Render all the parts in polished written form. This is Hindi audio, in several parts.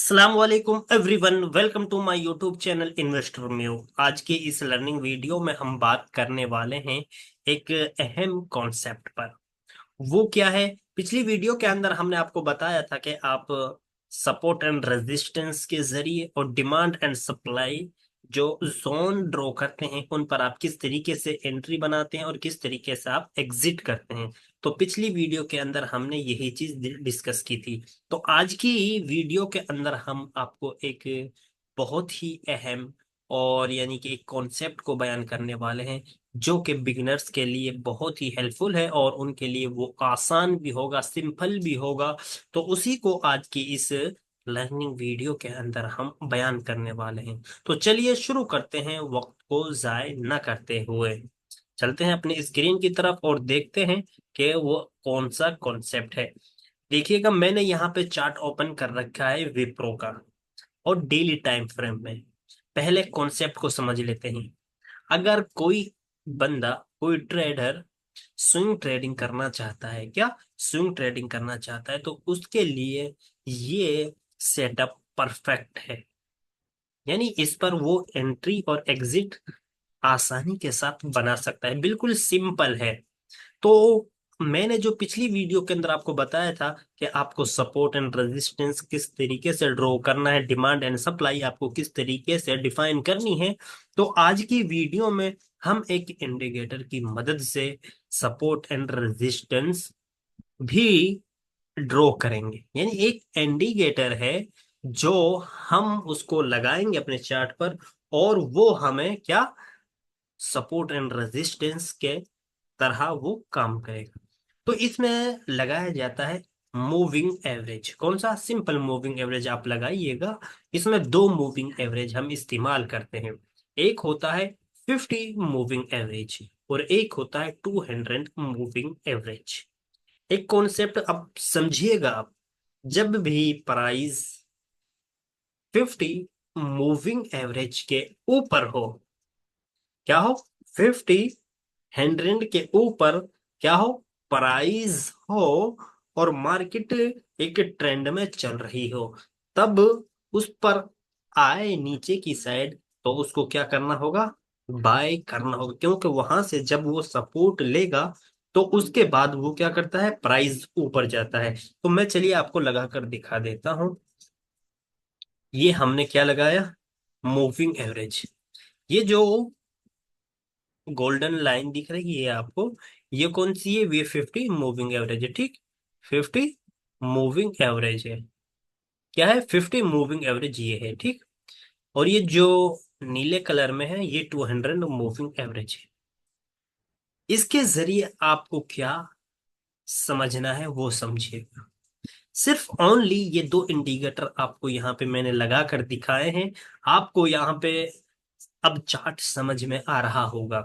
अस्सलाम वालेकुम everyone, welcome to my YouTube channel investor म्यू। आज के इस लर्निंग वीडियो में हम बात करने वाले हैं एक अहम कॉन्सेप्ट पर। वो क्या है? पिछली वीडियो के अंदर हमने आपको बताया था कि आप सपोर्ट एंड रेजिस्टेंस के जरिए और डिमांड एंड सप्लाई जो जोन ड्रॉ करते हैं उन पर आप किस तरीके से एंट्री बनाते हैं और किस तरीके से आप एग्जिट करते हैं। तो पिछली वीडियो के अंदर हमने यही चीज डिस्कस की थी। तो आज की वीडियो के अंदर हम आपको एक बहुत ही अहम और यानी कि एक कॉन्सेप्ट को बयान करने वाले हैं जो कि बिगिनर्स के लिए बहुत ही हेल्पफुल है और उनके लिए वो आसान भी होगा, सिंपल भी होगा। तो उसी को आज की इस लर्निंग वीडियो के अंदर हम बयान करने वाले हैं। तो चलिए शुरू करते हैं, वक्त को जाय न करते हुए चलते हैं अपनी स्क्रीन की तरफ और देखते हैं कि वो कौन सा कॉन्सेप्ट है। देखिएगा, मैंने यहाँ पे चार्ट ओपन कर रखा है विप्रो का और डेली टाइम फ्रेम में। पहले कॉन्सेप्ट को समझ लेते हैं। अगर कोई बंदा, कोई ट्रेडर स्विंग ट्रेडिंग करना चाहता है, क्या स्विंग ट्रेडिंग करना चाहता है, तो उसके लिए ये सेटअप परफेक्ट है। यानी इस पर वो एंट्री और एग्जिट आसानी के साथ बना सकता है, बिल्कुल सिंपल है। तो मैंने जो पिछली वीडियो के अंदर आपको बताया था कि आपको सपोर्ट एंड रेजिस्टेंस किस तरीके से ड्रॉ करना है, डिमांड एंड सप्लाई आपको किस तरीके से डिफाइन करनी है, तो आज की वीडियो में हम एक इंडिकेटर की मदद से सपोर्ट एंड रेजिस्टेंस भी ड्रॉ करेंगे। यानी एक इंडिकेटर है जो हम उसको लगाएंगे अपने चार्ट पर और वो हमें क्या सपोर्ट एंड रेजिस्टेंस के तरह वो काम करेगा। तो इसमें लगाया जाता है मूविंग एवरेज। कौन सा? सिंपल मूविंग एवरेज आप लगाइएगा। इसमें दो मूविंग एवरेज हम इस्तेमाल करते हैं। एक होता है 50 मूविंग एवरेज और एक होता है 200 मूविंग एवरेज। एक कॉन्सेप्ट अब समझिएगा आप। जब भी प्राइस 50 मूविंग एवरेज के ऊपर हो, क्या हो? 50 100 के ऊपर क्या हो? प्राइस हो और मार्केट एक ट्रेंड में चल रही हो, तब उस पर आए नीचे की साइड, तो उसको क्या करना होगा? बाय करना होगा। क्योंकि वहां से जब वो सपोर्ट लेगा तो उसके बाद वो क्या करता है? प्राइस ऊपर जाता है। तो मैं चलिए आपको लगाकर दिखा देता हूं। ये हमने क्या लगाया? Moving average. ये जो गोल्डन लाइन दिख रही है आपको, ये कौन सी है? ये 50 मूविंग एवरेज है, ठीक। 50 मूविंग एवरेज है। क्या है? 50 मूविंग एवरेज ये है, ठीक। और ये जो नीले कलर में है ये 200 मूविंग एवरेज है। इसके जरिए आपको क्या समझना है वो समझिएगा। सिर्फ ओनली ये दो इंडिकेटर आपको यहाँ पे मैंने लगा कर दिखाए हैं। आपको यहाँ पे अब चार्ट समझ में आ रहा होगा।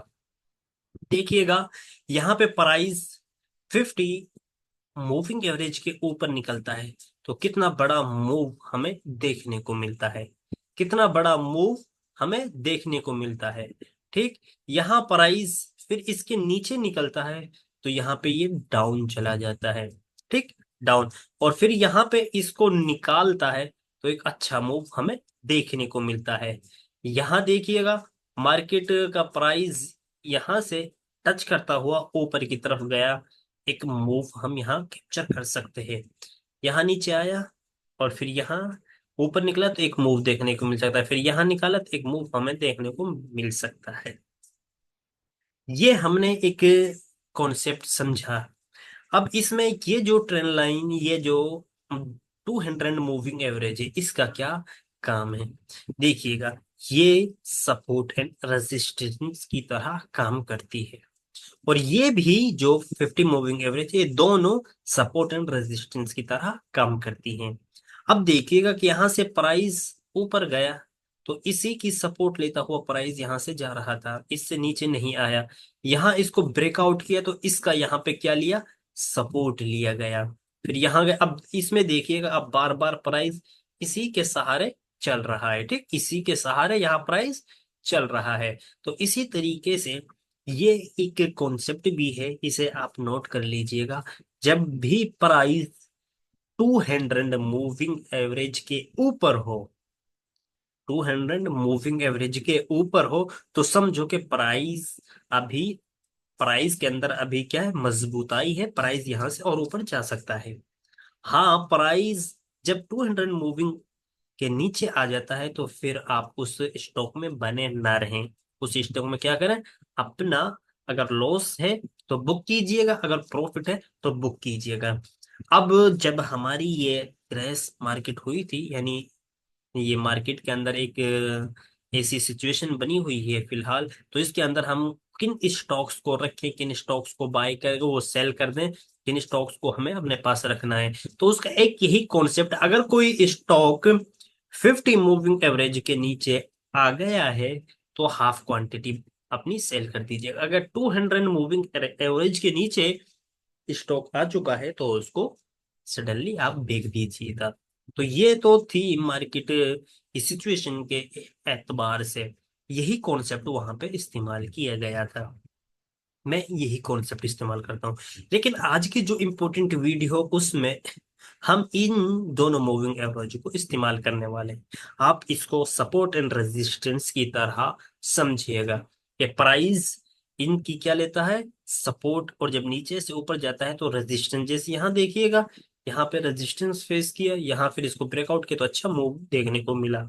देखिएगा, यहाँ पे प्राइस 50 मूविंग एवरेज के ऊपर निकलता है तो कितना बड़ा मूव हमें देखने को मिलता है। कितना बड़ा मूव हमें देखने को मिलता है, ठीक। यहाँ प्राइस फिर इसके नीचे निकलता है तो यहाँ पे ये डाउन चला जाता है, ठीक। डाउन। और फिर यहाँ पे इसको निकालता है तो एक अच्छा मूव हमें देखने को मिलता है। यहाँ देखिएगा, मार्केट का प्राइस यहाँ से टच करता हुआ ऊपर की तरफ गया, एक मूव हम यहाँ कैप्चर कर सकते हैं। यहाँ नीचे आया और फिर यहाँ ऊपर निकला तो एक मूव देखने को मिल सकता है, फिर यहाँ निकाला तो एक मूव हमें देखने को मिल सकता है। ये हमने एक कॉन्सेप्ट समझा। अब इसमें ये जो ट्रेंड लाइन, ये जो 200 मूविंग एवरेज है, इसका क्या काम है? देखिएगा, ये सपोर्ट एंड रेजिस्टेंस की तरह काम करती है। और ये भी जो 50 मूविंग एवरेज, ये दोनों सपोर्ट एंड रेजिस्टेंस की तरह काम करती हैं। अब देखिएगा कि यहाँ से प्राइस ऊपर गया तो इसी की सपोर्ट लेता हुआ प्राइस यहाँ से जा रहा था, इससे नीचे नहीं आया। यहाँ इसको ब्रेकआउट किया तो इसका यहाँ पे क्या लिया? सपोर्ट लिया गया। फिर यहाँ गया। अब इसमें देखिएगा, अब बार बार प्राइस इसी के सहारे चल रहा है, ठीक। इसी के सहारे यहाँ प्राइस चल रहा है। तो इसी तरीके से ये एक कॉन्सेप्ट भी है, इसे आप नोट कर लीजिएगा। जब भी प्राइस 200 मूविंग एवरेज के ऊपर हो, 200 मूविंग एवरेज के ऊपर हो, तो समझो कि प्राइस अभी, प्राइस के अंदर अभी क्या है, मजबूताई है, प्राइस यहां से और ऊपर जा सकता है। हाँ, प्राइस जब 200 मूविंग के नीचे आ जाता है तो फिर आप उस स्टॉक में बने ना रहें। उस स्टॉक में क्या करें, अपना, अगर लॉस है तो बुक कीजिएगा, अगर प्रॉफिट है तो बुक कीजिएगा। अब जब हमारी ये क्रैश मार्केट हुई थी, यानी ये मार्केट के अंदर एक ऐसी सिचुएशन बनी हुई है फिलहाल, तो इसके अंदर हम किन स्टॉक्स को रखें, किन स्टॉक्स को बाय कर वो सेल कर दें, किन स्टॉक्स को हमें अपने पास रखना है। तो उसका एक यही कॉन्सेप्ट, अगर कोई स्टॉक 50 मूविंग एवरेज के नीचे आ गया है तो हाफ क्वांटिटी अपनी सेल कर दीजिए। अगर 200 मूविंग एवरेज के नीचे स्टॉक आ चुका है तो उसको सडनली आप बेच दीजिएगा। तो ये तो थी मार्केट इस सिचुएशन के एतबार से, यही कॉन्सेप्ट वहां पे इस्तेमाल किया गया था। मैं यही कॉन्सेप्ट इस्तेमाल करता हूँ। लेकिन आज की जो इम्पोर्टेंट वीडियो, उसमें हम इन दोनों मूविंग एवरेज को इस्तेमाल करने वाले हैं। आप इसको सपोर्ट एंड रेजिस्टेंस की तरह समझिएगा कि प्राइस इनकी क्या लेता है, सपोर्ट, और जब नीचे से ऊपर जाता है तो रेजिस्टेंस। जैसे यहाँ देखिएगा, यहाँ पे रेजिस्टेंस फेस किया, यहाँ फिर इसको ब्रेकआउट किया, तो अच्छा मूव देखने को मिला।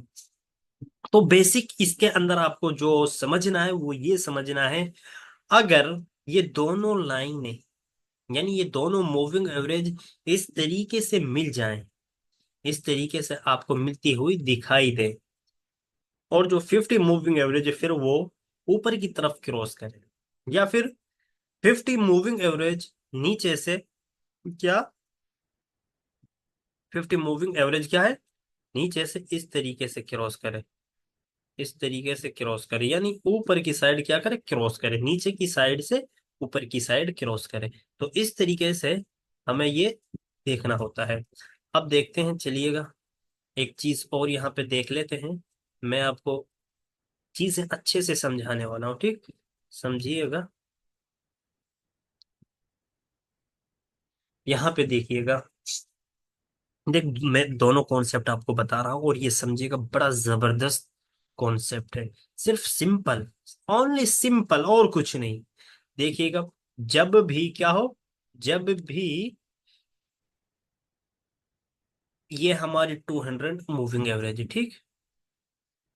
तो बेसिक इसके अंदर आपको जो समझना है वो ये समझना है, अगर ये दोनों लाइनें, यानी ये दोनों मूविंग एवरेज इस तरीके से मिल जाएं, इस तरीके से आपको मिलती हुई दिखाई दे, और जो 50 मूविंग एवरेज है फिर वो ऊपर की तरफ क्रॉस करे, या फिर 50 मूविंग एवरेज नीचे से क्या, 50 मूविंग एवरेज क्या है, नीचे से इस तरीके से क्रॉस करे, इस तरीके से क्रॉस करे, यानी ऊपर की साइड क्या करे, क्रॉस करे, नीचे की साइड से ऊपर की साइड क्रॉस करे। तो इस तरीके से हमें ये देखना होता है। अब देखते हैं, चलिएगा एक चीज और यहाँ पे देख लेते हैं। मैं आपको चीजें अच्छे से समझाने वाला हूँ, ठीक, समझिएगा। यहाँ पे देखिएगा, देख मैं दोनों कॉन्सेप्ट आपको बता रहा हूँ और ये समझिएगा, बड़ा जबरदस्त कॉन्सेप्ट है। सिर्फ सिंपल, ओनली सिंपल, और कुछ नहीं। देखिएगा, जब भी क्या हो, जब भी ये हमारी 200 मूविंग एवरेज है, ठीक,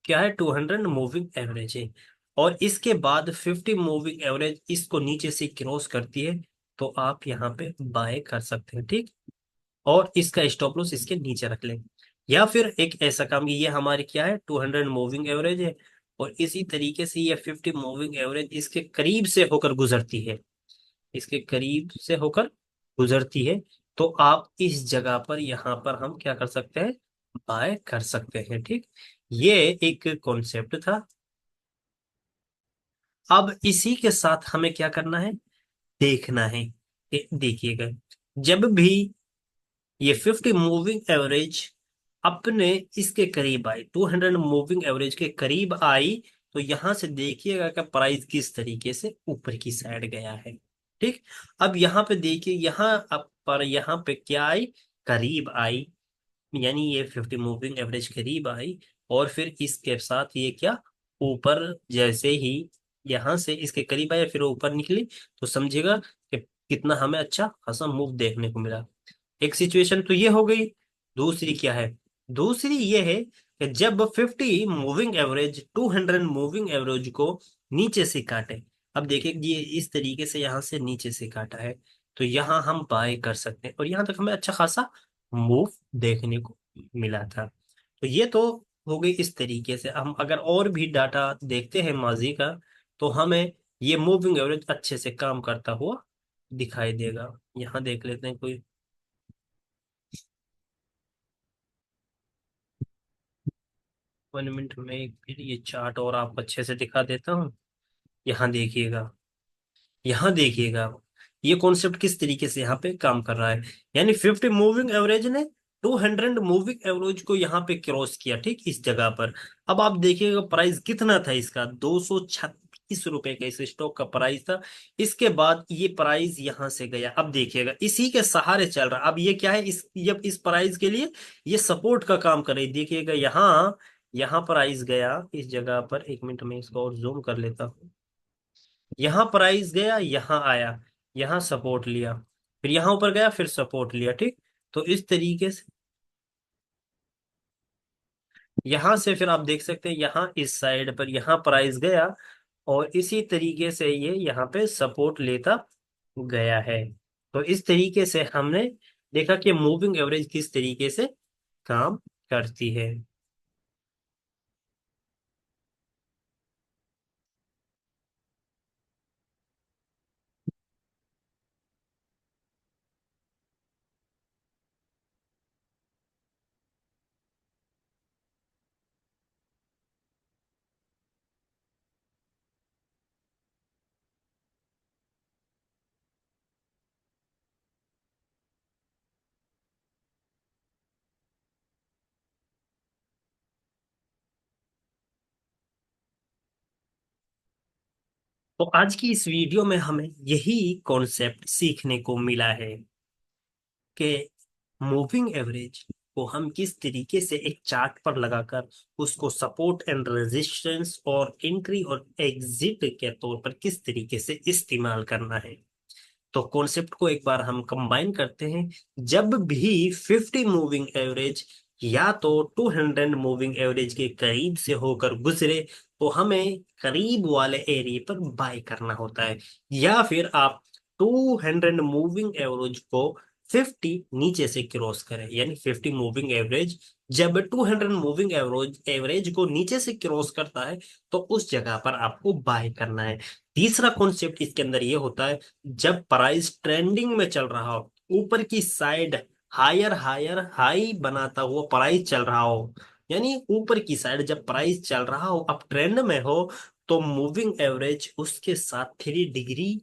क्या है, 200 मूविंग एवरेज है, और इसके बाद 50 मूविंग एवरेज इसको नीचे से क्रॉस करती है, तो आप यहाँ पे बाय कर सकते हैं, ठीक, और इसका स्टॉप लॉस इसके नीचे रख लें। या फिर एक ऐसा काम कि ये हमारी क्या है, 200 मूविंग एवरेज है, और इसी तरीके से ये 50 मूविंग एवरेज इसके करीब से होकर गुजरती है, इसके करीब से होकर गुजरती है, तो आप इस जगह पर, यहाँ पर हम क्या कर सकते हैं, बाय कर सकते हैं, ठीक। ये एक कॉन्सेप्ट था। अब इसी के साथ हमें क्या करना है, देखना है कि देखिएगा, जब भी ये 50 मूविंग एवरेज अपने इसके करीब आई, 200 मूविंग एवरेज के करीब आई, तो यहां से देखिएगा कि प्राइस किस तरीके से ऊपर की साइड गया है, ठीक। अब यहाँ पे देखिए, यहाँ अब पर यहाँ पे क्या आई, करीब आई, यानी ये 50 मूविंग एवरेज करीब आई, और फिर इसके साथ ये क्या, ऊपर जैसे ही यहां से इसके करीब आया फिर ऊपर निकली, तो समझिएगा कि कितना हमें अच्छा खासा मूव देखने को मिला। एक सिचुएशन तो ये हो गई। दूसरी क्या है, दूसरी ये है कि जब 50 मूविंग एवरेज 200 मूविंग एवरेज को नीचे से काटे, अब देखिए ये इस तरीके से यहाँ से नीचे से काटा है, तो यहाँ हम बाय कर सकते हैं, और यहाँ तक हमें अच्छा खासा मूव देखने को मिला था। तो ये तो हो गई इस तरीके से। हम अगर और भी डाटा देखते हैं माजी का, तो हमें ये मूविंग एवरेज अच्छे से काम करता हुआ दिखाई देगा। यहाँ देख लेते हैं कोई 1 मिनट में एक फिर ये चार्ट और आपको अच्छे से दिखा देता हूँ। यहाँ देखिएगा, यहाँ देखिएगा, ये कॉन्सेप्ट किस तरीके से यहाँ पे काम कर रहा है। यानी 50 मूविंग एवरेज ने 200 मूविंग एवरेज को यहाँ पे क्रॉस किया, ठीक, इस जगह पर। अब आप देखिएगा प्राइस कितना था इसका, 236, ₹21 का इस स्टॉक का प्राइस था। इसके बाद ये प्राइस यहां से गया, अब देखिएगा इसी के सहारे चल रहा। अब ये क्या है, इस जब इस प्राइस के लिए ये सपोर्ट का काम करे, देखिएगा यहाँ यहाँ प्राइस गया इस जगह पर। 1 मिनट में इसको और जूम कर लेता हूँ। यहाँ प्राइस गया, यहाँ आया, यहाँ सपोर्ट लिया, फिर यहाँ ऊपर गया, फिर सपोर्ट लिया, ठीक। तो इस तरीके से यहां से फिर आप देख सकते हैं यहाँ इस साइड पर यहाँ प्राइस गया, और इसी तरीके से ये यहाँ पे सपोर्ट लेता गया है। तो इस तरीके से हमने देखा कि मूविंग एवरेज किस तरीके से काम करती है। तो आज की इस वीडियो में हमें यही कॉन्सेप्ट सीखने को मिला है कि मूविंग एवरेज को हम किस तरीके से एक चार्ट पर लगाकर उसको सपोर्ट एंड रेजिस्टेंस और एंट्री और एग्जिट के तौर पर किस तरीके से इस्तेमाल करना है। तो कॉन्सेप्ट को एक बार हम कंबाइन करते हैं। जब भी 50 मूविंग एवरेज या तो 200 मूविंग एवरेज के करीब से होकर गुजरे, तो हमें करीब वाले एरिया पर बाय करना होता है। या फिर आप 200 मूविंग एवरेज को 50 नीचे से क्रॉस करें, यानी 50 मूविंग एवरेज जब 200 मूविंग एवरेज एवरेज को नीचे से क्रॉस करता है, तो उस जगह पर आपको बाय करना है। तीसरा कॉन्सेप्ट इसके अंदर ये होता है, जब प्राइस ट्रेंडिंग में चल रहा हो, ऊपर की साइड हायर हायर हाई बनाता हुआ प्राइस चल रहा हो, यानी ऊपर की साइड जब प्राइस चल रहा हो, अब ट्रेंड में हो, तो मूविंग एवरेज उसके साथ 3 डिग्री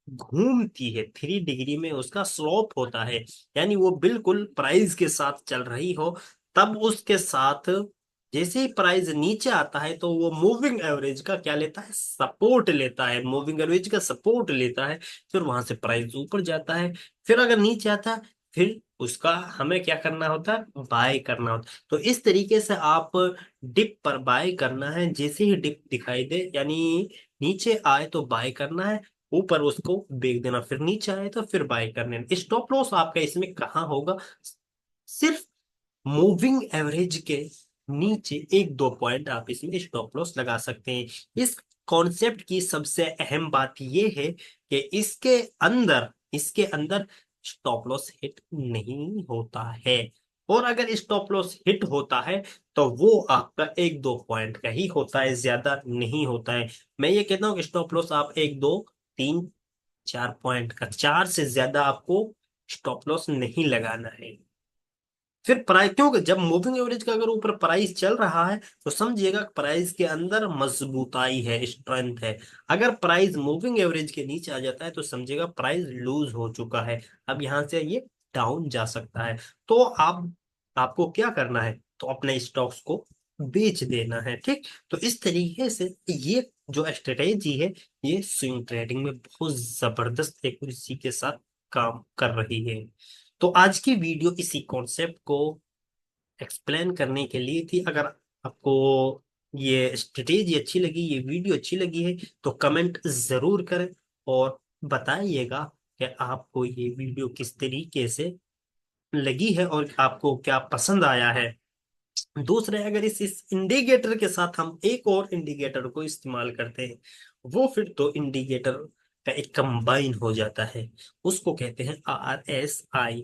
घूमती है। 3 डिग्री में उसका स्लोप होता है, यानी वो बिल्कुल प्राइस के साथ चल रही हो। तब उसके साथ जैसे ही प्राइस नीचे आता है, तो वो मूविंग एवरेज का क्या लेता है, सपोर्ट लेता है, मूविंग एवरेज का सपोर्ट लेता है। फिर वहां से प्राइस ऊपर जाता है, फिर अगर नीचे आता है, फिर उसका हमें क्या करना होता है, बाय करना होता है। तो इस तरीके से आप डिप पर बाय करना है, जैसे ही डिप दिखाई दे, यानी नीचे आए तो बाय करना है, ऊपर उसको बेच देना, फिर नीचे आए तो फिर बाय करने। स्टॉप लॉस आपका इसमें कहाँ होगा, सिर्फ मूविंग एवरेज के नीचे 1-2 पॉइंट आप इसमें स्टॉप लॉस लगा सकते हैं। इस कॉन्सेप्ट की सबसे अहम बात यह है कि इसके अंदर स्टॉप लॉस हिट नहीं होता है, और अगर स्टॉप लॉस हिट होता है, तो वो आपका 1-2 पॉइंट का ही होता है, ज्यादा नहीं होता है। मैं ये कहता हूँ कि स्टॉप लॉस आप 1-2-3-4 पॉइंट का, 4 से ज्यादा आपको स्टॉप लॉस नहीं लगाना है। फिर प्राइस, क्योंकि जब मूविंग एवरेज का अगर ऊपर प्राइस चल रहा है, तो समझिएगा प्राइस के अंदर मजबूताई है, स्ट्रेंथ है। अगर प्राइस मूविंग एवरेज के नीचे आ जाता है, तो समझिएगा प्राइस लूज हो चुका है, अब यहां से ये डाउन जा सकता है। तो आपको क्या करना है, तो अपने स्टॉक्स को बेच देना है, ठीक। तो इस तरीके से ये जो स्ट्रेटेजी है, ये स्विंग ट्रेडिंग में बहुत जबरदस्त एक्यूरेसी के साथ काम कर रही है। तो आज की वीडियो इसी कॉन्सेप्ट को एक्सप्लेन करने के लिए थी। अगर आपको ये स्ट्रेटेजी अच्छी लगी, ये वीडियो अच्छी लगी है, तो कमेंट जरूर करें और बताइएगा कि आपको ये वीडियो किस तरीके से लगी है और आपको क्या पसंद आया है। दूसरे, अगर इस इंडिकेटर के साथ हम एक और इंडिकेटर को इस्तेमाल करते हैं, वो फिर तो इंडिकेटर का एक कंबाइन हो जाता है, उसको कहते हैं RSI।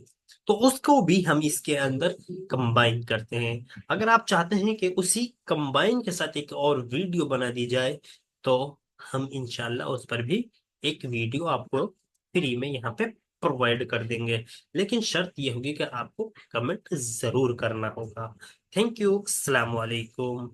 तो उसको भी हम इसके अंदर कंबाइन करते हैं। अगर आप चाहते हैं कि उसी कंबाइन के साथ एक और वीडियो बना दी जाए, तो हम इंशाल्लाह उस पर भी एक वीडियो आपको फ्री में यहाँ पे प्रोवाइड कर देंगे। लेकिन शर्त यह होगी कि आपको कमेंट जरूर करना होगा। थैंक यू, अस्सलाम वालेकुम।